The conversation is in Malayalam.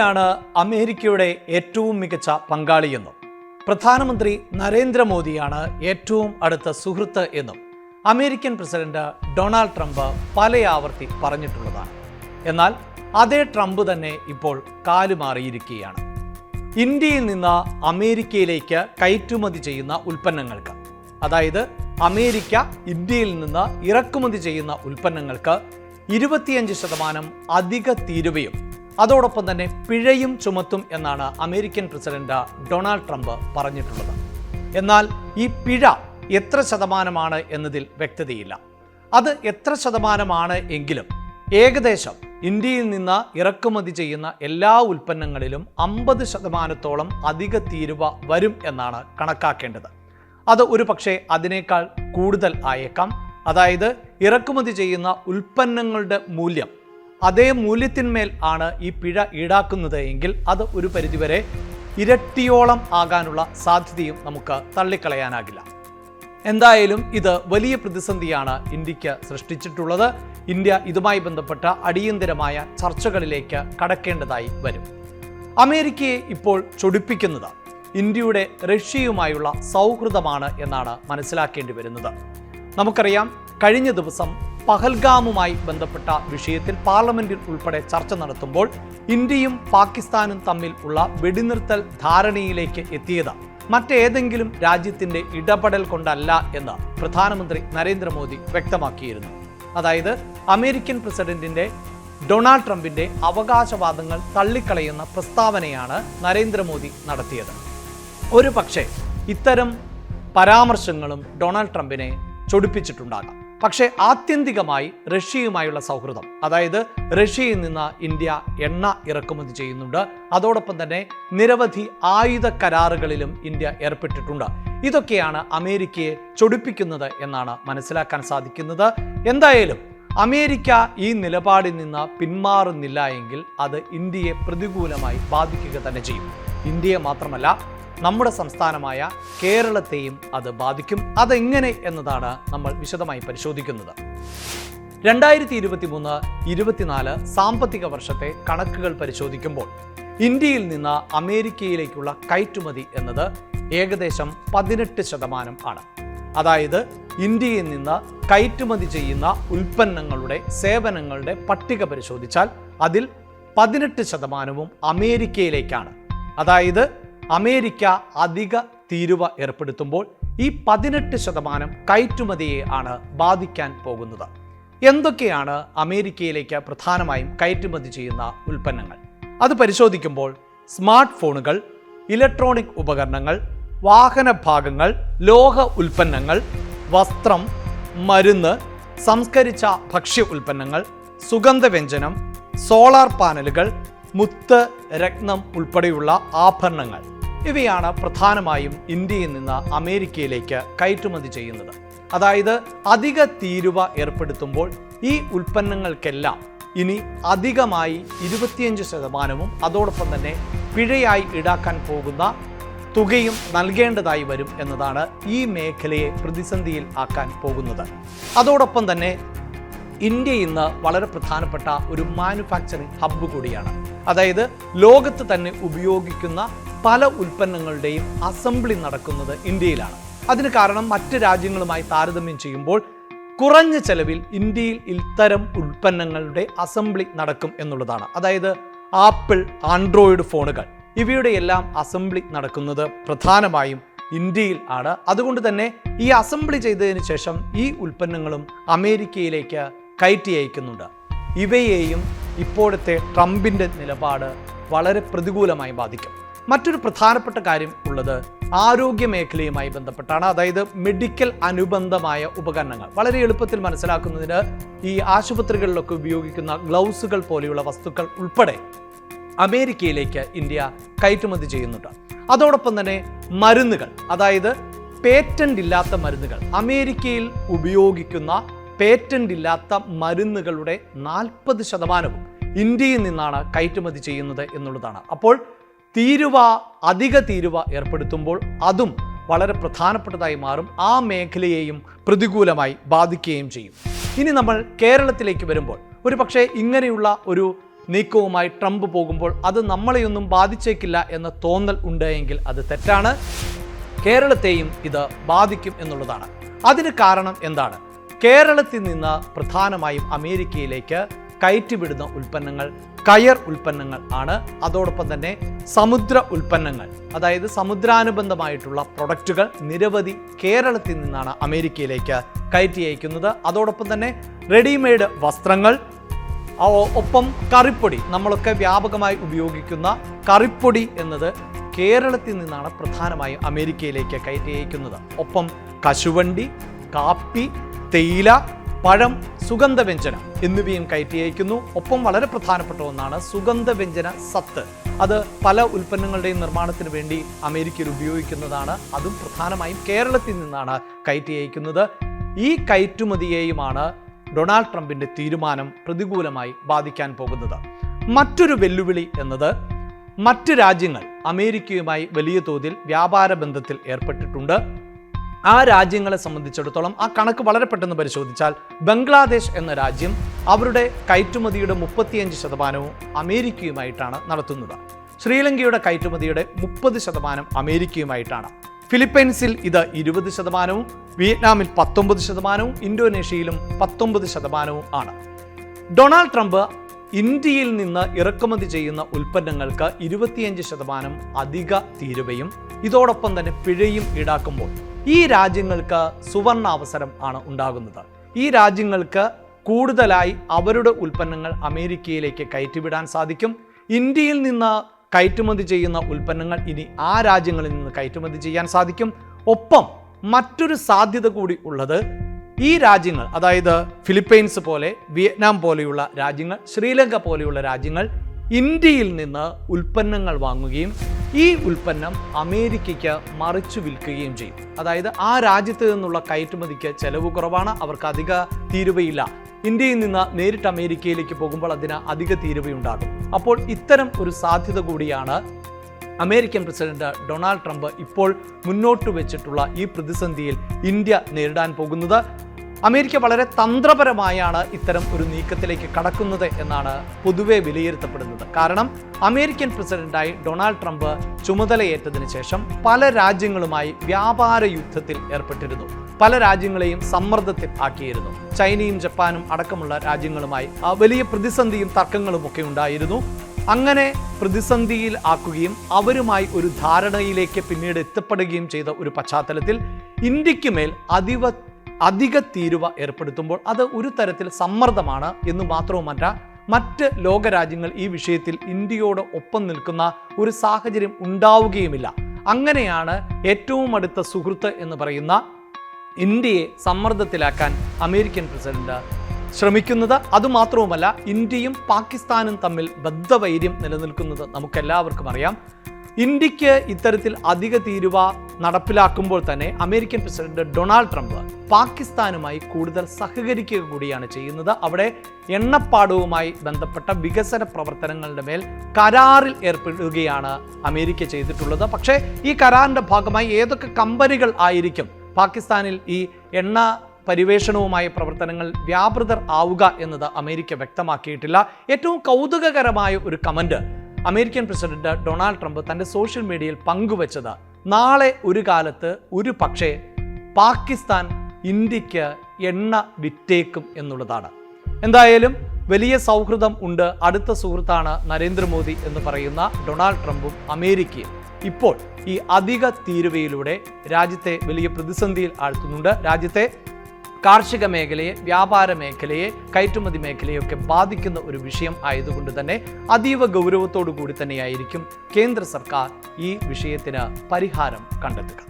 ഇന്ത്യയാണ് അമേരിക്കയുടെ ഏറ്റവും മികച്ച പങ്കാളിയെന്നും പ്രധാനമന്ത്രി നരേന്ദ്രമോദിയാണ് ഏറ്റവും അടുത്ത സുഹൃത്ത് എന്നും അമേരിക്കൻ പ്രസിഡന്റ് ഡൊണാൾഡ് ട്രംപ് പലയാവർത്തി പറഞ്ഞിട്ടുള്ളതാണ്. എന്നാൽ അതേ ട്രംപ് തന്നെ ഇപ്പോൾ കാലുമാറിയിരിക്കുകയാണ്. ഇന്ത്യയിൽ നിന്ന് അമേരിക്കയിലേക്ക് കയറ്റുമതി ചെയ്യുന്ന ഉൽപ്പന്നങ്ങൾക്ക്, അതായത് അമേരിക്ക ഇന്ത്യയിൽ നിന്ന് ഇറക്കുമതി ചെയ്യുന്ന ഉൽപ്പന്നങ്ങൾക്ക് 25% അധിക തീരുവയും അതോടൊപ്പം തന്നെ പിഴയും ചുമത്തും എന്നാണ് അമേരിക്കൻ പ്രസിഡന്റ് ഡൊണാൾഡ് ട്രംപ് പറഞ്ഞിട്ടുള്ളത്. എന്നാൽ ഈ പിഴ എത്ര ശതമാനമാണ് എന്നതിൽ വ്യക്തതയില്ല. അത് എത്ര ശതമാനമാണ് എങ്കിലും ഏകദേശം ഇന്ത്യയിൽ നിന്ന് ഇറക്കുമതി ചെയ്യുന്ന എല്ലാ ഉൽപ്പന്നങ്ങളിലും 50% അധിക തീരുവ വരും എന്നാണ് കണക്കാക്കേണ്ടത്. അത് ഒരു പക്ഷേ അതിനേക്കാൾ കൂടുതൽ ആയേക്കാം. അതായത് ഇറക്കുമതി ചെയ്യുന്ന ഉൽപ്പന്നങ്ങളുടെ മൂല്യം, അതേ മൂല്യത്തിന്മേൽ ആണ് ഈ പിഴ ഈടാക്കുന്നത് എങ്കിൽ അത് ഒരു പരിധിവരെ ഇരട്ടിയോളം ആകാനുള്ള സാധ്യതയും നമുക്ക് തള്ളിക്കളയാനാകില്ല. എന്തായാലും ഇത് വലിയ പ്രതിസന്ധിയാണ് ഇന്ത്യക്ക് സൃഷ്ടിച്ചിട്ടുള്ളത്. ഇന്ത്യ ഇതുമായി ബന്ധപ്പെട്ട അടിയന്തരമായ ചർച്ചകളിലേക്ക് കടക്കേണ്ടതായി വരും. അമേരിക്കയെ ഇപ്പോൾ ചൊടിപ്പിക്കുന്നത് ഇന്ത്യയുടെ റഷ്യയുമായുള്ള സൗഹൃദമാണ് എന്നാണ് മനസ്സിലാക്കേണ്ടി വരുന്നത്. നമുക്കറിയാം, കഴിഞ്ഞ ദിവസം പഹൽഗാമുമായി ബന്ധപ്പെട്ട വിഷയത്തിൽ പാർലമെന്റിൽ ഉൾപ്പെടെ ചർച്ച നടത്തുമ്പോൾ ഇന്ത്യയും പാകിസ്ഥാനും തമ്മിൽ ഉള്ള വെടിനിർത്തൽ ധാരണയിലേക്ക് എത്തിയത് മറ്റേതെങ്കിലും രാജ്യത്തിന്റെ ഇടപെടൽ കൊണ്ടല്ല എന്ന് പ്രധാനമന്ത്രി നരേന്ദ്രമോദി വ്യക്തമാക്കിയിരുന്നു. അതായത് അമേരിക്കൻ പ്രസിഡന്റിന്റെ ഡൊണാൾഡ് ട്രംപിന്റെ അവകാശവാദങ്ങൾ തള്ളിക്കളയുന്ന പ്രസ്താവനയാണ് നരേന്ദ്രമോദി നടത്തിയത്. ഒരു പക്ഷേ ഇത്തരം പരാമർശങ്ങളും ഡൊണാൾഡ് ട്രംപിനെ ചൊടിപ്പിച്ചിട്ടുണ്ടാകാം. പക്ഷേ ആത്യന്തികമായി റഷ്യയുമായുള്ള സൗഹൃദം, അതായത് റഷ്യയിൽ നിന്ന് ഇന്ത്യ എണ്ണ ഇറക്കുമതി ചെയ്യുന്നുണ്ട്, അതോടൊപ്പം തന്നെ നിരവധി ആയുധ കരാറുകളിലും ഇന്ത്യ ഏർപ്പെട്ടിട്ടുണ്ട്. ഇതൊക്കെയാണ് അമേരിക്കയെ ചൊടിപ്പിക്കുന്നത് എന്നാണ് മനസ്സിലാക്കാൻ സാധിക്കുന്നത്. എന്തായാലും അമേരിക്ക ഈ നിലപാടിൽ നിന്ന് പിന്മാറുന്നില്ല എങ്കിൽ അത് ഇന്ത്യയെ പ്രതികൂലമായി ബാധിക്കുക തന്നെ ചെയ്യും. ഇന്ത്യയെ മാത്രമല്ല, നമ്മുടെ സംസ്ഥാനമായ കേരളത്തെയും അത് ബാധിക്കും. അതെങ്ങനെ എന്നതാണ് നമ്മൾ വിശദമായി പരിശോധിക്കുന്നത്. 2023-24 സാമ്പത്തിക വർഷത്തെ കണക്കുകൾ പരിശോധിക്കുമ്പോൾ ഇന്ത്യയിൽ നിന്ന് അമേരിക്കയിലേക്കുള്ള കയറ്റുമതി എന്നത് ഏകദേശം 18% ആണ്. അതായത് ഇന്ത്യയിൽ നിന്ന് കയറ്റുമതി ചെയ്യുന്ന ഉൽപ്പന്നങ്ങളുടെ, സേവനങ്ങളുടെ പട്ടിക പരിശോധിച്ചാൽ അതിൽ 18% അമേരിക്കയിലേക്കാണ്. അതായത് അമേരിക്ക അധിക തീരുവ ഏർപ്പെടുത്തുമ്പോൾ ഈ 18% കയറ്റുമതിയെ ആണ് ബാധിക്കാൻ പോകുന്നത്. എന്തൊക്കെയാണ് അമേരിക്കയിലേക്ക് പ്രധാനമായും കയറ്റുമതി ചെയ്യുന്ന ഉൽപ്പന്നങ്ങൾ? അത് പരിശോധിക്കുമ്പോൾ സ്മാർട്ട് ഫോണുകൾ, ഇലക്ട്രോണിക് ഉപകരണങ്ങൾ, വാഹന ഭാഗങ്ങൾ, ലോഹ ഉൽപ്പന്നങ്ങൾ, വസ്ത്രം, മരുന്ന്, സംസ്കരിച്ച ഭക്ഷ്യ ഉൽപ്പന്നങ്ങൾ, സുഗന്ധവ്യഞ്ജനം, സോളാർ പാനലുകൾ, മുത്ത്, രത്നം ഉൾപ്പെടെയുള്ള ആഭരണങ്ങൾ, ഇവയാണ് പ്രധാനമായും ഇന്ത്യയിൽ നിന്ന് അമേരിക്കയിലേക്ക് കയറ്റുമതി ചെയ്യുന്നത്. അതായത് അധിക തീരുവ ഏർപ്പെടുത്തുമ്പോൾ ഈ ഉൽപ്പന്നങ്ങൾക്കെല്ലാം ഇനി അധികമായി 25% അതോടൊപ്പം തന്നെ പിഴയായി ഈടാക്കാൻ പോകുന്ന തുകയും നൽകേണ്ടതായി വരും എന്നതാണ് ഈ മേഖലയെ പ്രതിസന്ധിയിൽ ആക്കാൻ പോകുന്നത്. അതോടൊപ്പം തന്നെ ഇന്ത്യ ഇന്ന് വളരെ പ്രധാനപ്പെട്ട ഒരു മാനുഫാക്ചറിംഗ് ഹബ്ബ് കൂടിയാണ്. അതായത് ലോകത്ത് തന്നെ ഉപയോഗിക്കുന്ന പല ഉൽപ്പന്നങ്ങളുടെയും അസംബ്ലി നടക്കുന്നത് ഇന്ത്യയിലാണ്. അതിന് കാരണം മറ്റ് രാജ്യങ്ങളുമായി താരതമ്യം ചെയ്യുമ്പോൾ കുറഞ്ഞ ചെലവിൽ ഇന്ത്യയിൽ ഇത്തരം ഉൽപ്പന്നങ്ങളുടെ അസംബ്ലി നടക്കും എന്നുള്ളതാണ്. അതായത് ആപ്പിൾ, ആൻഡ്രോയിഡ് ഫോണുകൾ, ഇവയുടെ എല്ലാം അസംബ്ലി നടക്കുന്നത് പ്രധാനമായും ഇന്ത്യയിൽ ആണ്. അതുകൊണ്ട് തന്നെ ഈ അസംബ്ലി ചെയ്തതിന് ശേഷം ഈ ഉൽപ്പന്നങ്ങളും അമേരിക്കയിലേക്ക് കയറ്റി അയക്കുന്നുണ്ട്. ഇവയെയും ഇപ്പോഴത്തെ ട്രംപിൻ്റെ നിലപാട് വളരെ പ്രതികൂലമായി ബാധിക്കും. മറ്റൊരു പ്രധാനപ്പെട്ട കാര്യം ഉള്ളത് ആരോഗ്യ മേഖലയുമായി ബന്ധപ്പെട്ടാണ്. അതായത് മെഡിക്കൽ അനുബന്ധമായ ഉപകരണങ്ങൾ വളരെ എളുപ്പത്തിൽ മനസ്സിലാക്കുന്നതിന് ഈ ആശുപത്രികളിലൊക്കെ ഉപയോഗിക്കുന്ന ഗ്ലൗസുകൾ പോലെയുള്ള വസ്തുക്കൾ ഉൾപ്പെടെ അമേരിക്കയിലേക്ക് ഇന്ത്യ കയറ്റുമതി ചെയ്യുന്നുണ്ട്. അതോടൊപ്പം തന്നെ മരുന്നുകൾ, അതായത് പേറ്റന്റ് ഇല്ലാത്ത മരുന്നുകൾ, അമേരിക്കയിൽ ഉപയോഗിക്കുന്ന പേറ്റന്റ് ഇല്ലാത്ത മരുന്നുകളുടെ 40% ഇന്ത്യയിൽ നിന്നാണ് കയറ്റുമതി ചെയ്യുന്നത് എന്നുള്ളതാണ്. അപ്പോൾ അധിക തീരുവ ഏർപ്പെടുത്തുമ്പോൾ അതും വളരെ പ്രധാനപ്പെട്ടതായി മാറും. ആ മേഖലയെയും പ്രതികൂലമായി ബാധിക്കുകയും ചെയ്യും. ഇനി നമ്മൾ കേരളത്തിലേക്ക് വരുമ്പോൾ ഒരു പക്ഷേ ഇങ്ങനെയുള്ള ഒരു നീക്കവുമായി ട്രംപ് പോകുമ്പോൾ അത് നമ്മളെയൊന്നും ബാധിച്ചേക്കില്ല എന്ന തോന്നൽ ഉണ്ടെങ്കിൽ അത് തെറ്റാണ്. കേരളത്തെയും ഇത് ബാധിക്കും എന്നുള്ളതാണ്. അതിന് കാരണം എന്താണ്? കേരളത്തിൽ നിന്ന് പ്രധാനമായും അമേരിക്കയിലേക്ക് കയറ്റിവിടുന്ന ഉൽപ്പന്നങ്ങൾ കയർ ഉൽപ്പന്നങ്ങൾ ആണ്. അതോടൊപ്പം തന്നെ സമുദ്ര ഉൽപ്പന്നങ്ങൾ, അതായത് സമുദ്രാനുബന്ധമായിട്ടുള്ള പ്രൊഡക്റ്റുകൾ നിരവധി കേരളത്തിൽ നിന്നാണ് അമേരിക്കയിലേക്ക് കയറ്റി അയക്കുന്നത്. അതോടൊപ്പം തന്നെ റെഡിമെയ്ഡ് വസ്ത്രങ്ങൾ, ഒപ്പം കറിപ്പൊടി, നമ്മളൊക്കെ വ്യാപകമായി ഉപയോഗിക്കുന്ന കറിപ്പൊടി എന്നത് കേരളത്തിൽ നിന്നാണ് പ്രധാനമായും അമേരിക്കയിലേക്ക് കയറ്റി അയക്കുന്നത്. ഒപ്പം കശുവണ്ടി, കാപ്പി, തേയില, പഴം, സുഗന്ധവ്യഞ്ജനം എന്നിവയും കയറ്റി അയക്കുന്നു. ഒപ്പം വളരെ പ്രധാനപ്പെട്ട ഒന്നാണ് സുഗന്ധവ്യഞ്ജന സത്ത്. അത് പല ഉൽപ്പന്നങ്ങളുടെയും നിർമ്മാണത്തിന് വേണ്ടി അമേരിക്കയിൽ ഉപയോഗിക്കുന്നതാണ്. അതും പ്രധാനമായും കേരളത്തിൽ നിന്നാണ് കയറ്റി അയക്കുന്നത്. ഈ കയറ്റുമതിയെയുമാണ് ഡൊണാൾഡ് ട്രംപിന്റെ തീരുമാനം പ്രതികൂലമായി ബാധിക്കാൻ പോകുന്നത്. മറ്റൊരു വെല്ലുവിളി എന്നത് മറ്റ് രാജ്യങ്ങൾ അമേരിക്കയുമായി വലിയ തോതിൽ വ്യാപാര ബന്ധത്തിൽ ഏർപ്പെട്ടിട്ടുണ്ട്. ആ രാജ്യങ്ങളെ സംബന്ധിച്ചിടത്തോളം ആ കണക്ക് വളരെ പെട്ടെന്ന് പരിശോധിച്ചാൽ ബംഗ്ലാദേശ് എന്ന രാജ്യം അവരുടെ കയറ്റുമതിയുടെ 35% അമേരിക്കയുമായിട്ടാണ് നടത്തുന്നത്. ശ്രീലങ്കയുടെ കയറ്റുമതിയുടെ 30% അമേരിക്കയുമായിട്ടാണ്. ഫിലിപ്പൈൻസിൽ ഇത് 20%, വിയറ്റ്നാമിൽ 19%, ഇന്തോനേഷ്യയിലും 19% ആണ്. ഡൊണാൾഡ് ട്രംപ് ഇന്ത്യയിൽ നിന്ന് ഇറക്കുമതി ചെയ്യുന്ന ഉൽപ്പന്നങ്ങൾക്ക് 25% അധിക തീരുവയും ഇതോടൊപ്പം തന്നെ പിഴയും ഈടാക്കുമ്പോൾ ഈ രാജ്യങ്ങൾക്ക് സുവർണാവസരം ആണ് ഉണ്ടാകുന്നത്. ഈ രാജ്യങ്ങൾക്ക് കൂടുതലായി അവരുടെ ഉൽപ്പന്നങ്ങൾ അമേരിക്കയിലേക്ക് കയറ്റിവിടാൻ സാധിക്കും. ഇന്ത്യയിൽ നിന്ന് കയറ്റുമതി ചെയ്യുന്ന ഉൽപ്പന്നങ്ങൾ ഇനി ആ രാജ്യങ്ങളിൽ നിന്ന് കയറ്റുമതി ചെയ്യാൻ സാധിക്കും. ഒപ്പം മറ്റൊരു സാധ്യത കൂടി ഉള്ളത്, ഈ രാജ്യങ്ങൾ, അതായത് ഫിലിപ്പൈൻസ് പോലെ, വിയറ്റ്നാം പോലെയുള്ള രാജ്യങ്ങൾ, ശ്രീലങ്ക പോലെയുള്ള രാജ്യങ്ങൾ ഇന്ത്യയിൽ നിന്ന് ഉൽപ്പന്നങ്ങൾ വാങ്ങുകയും ഈ ഉൽപ്പന്നം അമേരിക്കയ്ക്ക് മറിച്ചു വിൽക്കുകയും ചെയ്യും. അതായത് ആ രാജ്യത്ത് നിന്നുള്ള കയറ്റുമതിക്ക് ചെലവ് കുറവാണ്, അവർക്ക് അധിക തീരുവയില്ല. ഇന്ത്യയിൽ നിന്ന് നേരിട്ട് അമേരിക്കയിലേക്ക് പോകുമ്പോൾ അതിന് അധിക തീരുവയുണ്ടാകും. അപ്പോൾ ഇത്തരം ഒരു സാധ്യത കൂടിയാണ് അമേരിക്കൻ പ്രസിഡന്റ് ഡൊണാൾഡ് ട്രംപ് ഇപ്പോൾ മുന്നോട്ട് വെച്ചിട്ടുള്ള ഈ പ്രതിസന്ധിയിൽ ഇന്ത്യ നേരിടാൻ പോകുന്നത്. അമേരിക്ക വളരെ തന്ത്രപരമായാണ് ഇത്തരം ഒരു നീക്കത്തിലേക്ക് കടക്കുന്നത് എന്നാണ് പൊതുവെ വിലയിരുത്തപ്പെടുന്നത്. കാരണം അമേരിക്കൻ പ്രസിഡന്റായി ഡൊണാൾഡ് ട്രംപ് ചുമതലയേറ്റതിനു ശേഷം പല രാജ്യങ്ങളുമായി വ്യാപാര യുദ്ധത്തിൽ ഏർപ്പെട്ടിരുന്നു. പല രാജ്യങ്ങളെയും സമ്മർദ്ദത്തിൽ ആക്കിയിരുന്നു. ചൈനയും ജപ്പാനും അടക്കമുള്ള രാജ്യങ്ങളുമായി വലിയ പ്രതിസന്ധിയും തർക്കങ്ങളും ഒക്കെ ഉണ്ടായിരുന്നു. അങ്ങനെ പ്രതിസന്ധിയിൽ ആക്കുകയും അവരുമായി ഒരു ധാരണയിലേക്ക് പിന്നീട് എത്തപ്പെടുകയും ചെയ്ത ഒരു പശ്ചാത്തലത്തിൽ ഇന്ത്യക്ക് മേൽ അധിക തീരുവ ഏർപ്പെടുത്തുമ്പോൾ അത് ഒരു തരത്തിൽ സമ്മർദ്ദമാണ് എന്ന് മാത്രവുമല്ല, മറ്റ് ലോകരാജ്യങ്ങൾ ഈ വിഷയത്തിൽ ഇന്ത്യയോട് ഒപ്പം നിൽക്കുന്ന ഒരു സാഹചര്യം ഉണ്ടാവുകയുമില്ല. അങ്ങനെയാണ് ഏറ്റവും അടുത്ത സുഹൃത്ത് എന്ന് പറയുന്ന ഇന്ത്യയെ സമ്മർദ്ദത്തിലാക്കാൻ അമേരിക്കൻ പ്രസിഡന്റ് ശ്രമിക്കുന്നത്. അതുമാത്രവുമല്ല, ഇന്ത്യയും പാകിസ്ഥാനും തമ്മിൽ ബദ്ധവൈര്യം നിലനിൽക്കുന്നത് നമുക്കെല്ലാവർക്കും അറിയാം. ഇന്ത്യക്ക് ഇത്തരത്തിൽ അധിക തീരുവ നടപ്പിലാക്കുമ്പോൾ തന്നെ അമേരിക്കൻ പ്രസിഡന്റ് ഡൊണാൾഡ് ട്രംപ് പാകിസ്ഥാനുമായി കൂടുതൽ സഹകരിക്കുക കൂടിയാണ് ചെയ്യുന്നത്. അവിടെ എണ്ണപ്പാടവുമായി ബന്ധപ്പെട്ട വികസന പ്രവർത്തനങ്ങളുടെ മേൽ കരാറിൽ ഏർപ്പെടുകയാണ് അമേരിക്ക ചെയ്തിട്ടുള്ളത്. പക്ഷേ ഈ കരാറിന്റെ ഭാഗമായി ഏതൊക്കെ കമ്പനികൾ ആയിരിക്കും പാകിസ്ഥാനിൽ ഈ എണ്ണ പരിവേഷണവുമായ പ്രവർത്തനങ്ങൾ വ്യാപൃതർ ആവുക എന്നത് അമേരിക്ക വ്യക്തമാക്കിയിട്ടില്ല. ഏറ്റവും കൗതുകകരമായ ഒരു comment American president Donald Trump തൻ്റെ സോഷ്യൽ മീഡിയയിൽ പങ്കുവച്ചത്, നാളെ ഒരു കാലത്ത് ഒരു പക്ഷേ പാകിസ്ഥാൻ ഇന്ത്യക്ക് എണ്ണ വിറ്റേക്കും എന്നുള്ളതാണ്. എന്തായാലും വലിയ സൗഹൃദം ഉണ്ട്. അടുത്ത സുഹൃത്താണ് നരേന്ദ്രമോദി എന്ന് പറയുന്ന ഡൊണാൾഡ് ട്രംപും അമേരിക്കയും ഇപ്പോൾ ഈ അധിക തീരുവയിലൂടെ രാജ്യത്തെ വലിയ പ്രതിസന്ധിയിൽ ആഴ്ത്തുന്നുണ്ട്. രാജ്യത്തെ കാർഷിക മേഖലയെ, വ്യാപാര മേഖലയെ, കയറ്റുമതി മേഖലയൊക്കെ ബാധിക്കുന്ന ഒരു വിഷയം ആയതുകൊണ്ട് തന്നെ അതീവ ഗൗരവത്തോടു കൂടി തന്നെയായിരിക്കും കേന്ദ്ര സർക്കാർ ഈ വിഷയത്തിന് പരിഹാരം കണ്ടെത്തുക.